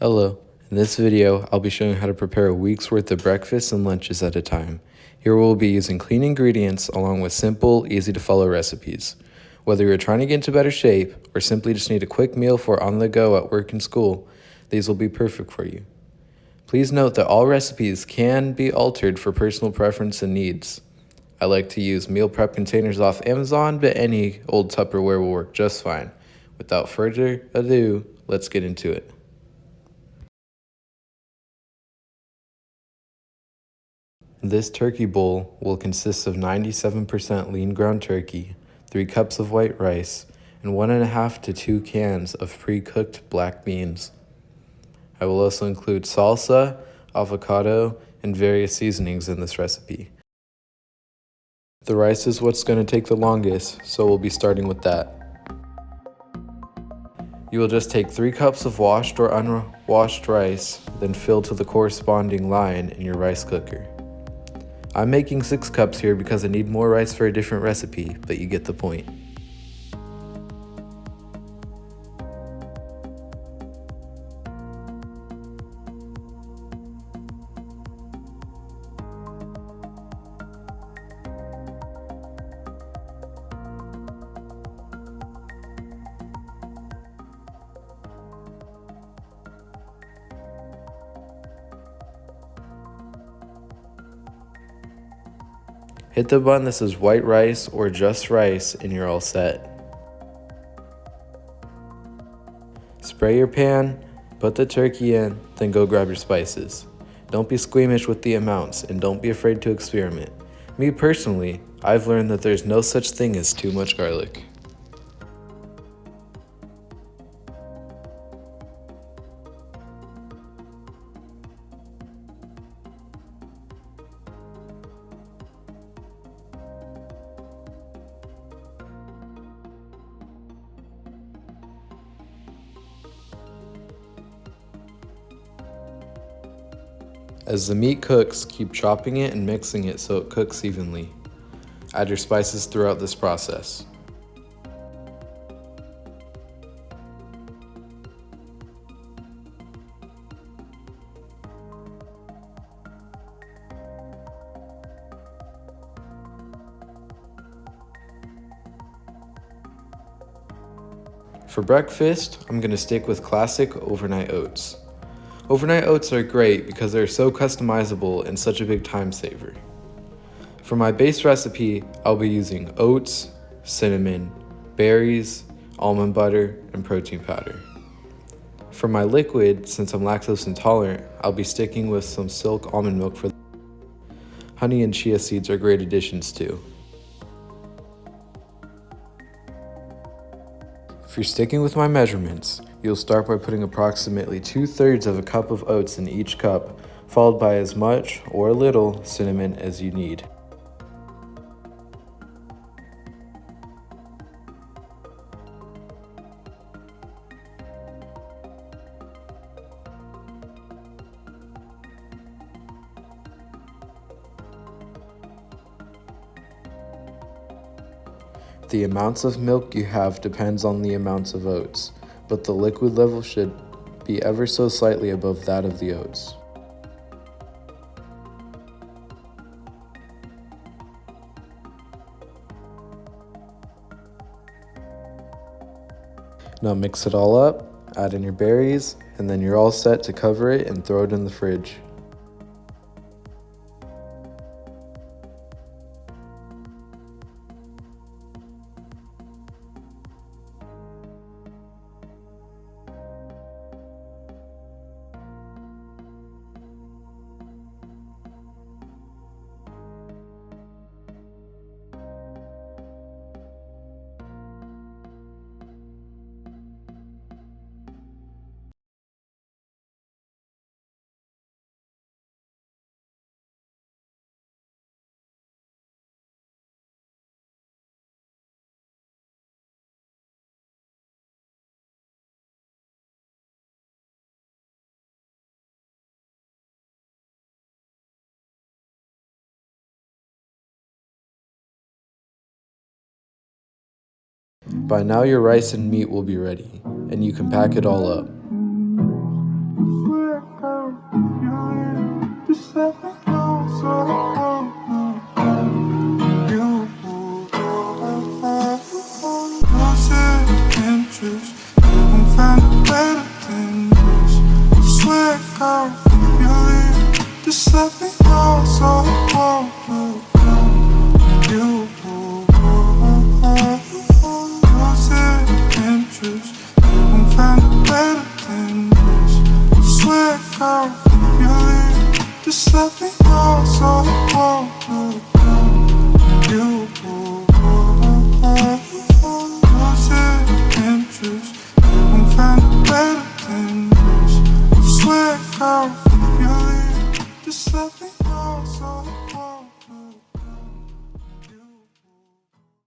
Hello, in this video I'll be showing how to prepare a week's worth of breakfasts and lunches at a time. Here we'll be using clean ingredients along with simple, easy to follow recipes. Whether you're trying to get into better shape or simply just need a quick meal for on the go at work and school, these will be perfect for you. Please note that all recipes can be altered for personal preference and needs. I like to use meal prep containers off Amazon, but any old Tupperware will work just fine. Without further ado, let's get into it. This turkey bowl will consist of 97% lean ground turkey, 3 cups of white rice, and 1.5 to 2 cans of pre-cooked black beans. I will also include salsa, avocado, and various seasonings in this recipe. The rice is what's going to take the longest, so we'll be starting with that. You will just take 3 cups of washed or unwashed rice, then fill to the corresponding line in your rice cooker. I'm making 6 cups here because I need more rice for a different recipe, but you get the point. Hit the button that says white rice or just rice and you're all set. Spray your pan, put the turkey in, then go grab your spices. Don't be squeamish with the amounts and don't be afraid to experiment. Me personally, I've learned that there's no such thing as too much garlic. As the meat cooks, keep chopping it and mixing it so it cooks evenly. Add your spices throughout this process. For breakfast, I'm going to stick with classic overnight oats. Overnight oats are great because they're so customizable and such a big time saver. For my base recipe, I'll be using oats, cinnamon, berries, almond butter, and protein powder. For my liquid, since I'm lactose intolerant, I'll be sticking with some Silk almond milk. For honey and chia seeds are great additions too. If you're sticking with my measurements, you'll start by putting approximately 2/3 of a cup of oats in each cup, followed by as much or little cinnamon as you need. The amounts of milk you have depends on the amounts of oats, but the liquid level should be ever so slightly above that of the oats. Now mix it all up, add in your berries, and then you're all set to cover it and throw it in the fridge. By now your rice and meat will be ready, and you can pack it all up. girl, you just let me know. So you losing interest, you won't find it better than this. I swear, girl, you just let me know. So you losing interest, you won't find it better than this. I swear, girl, you just let me know. So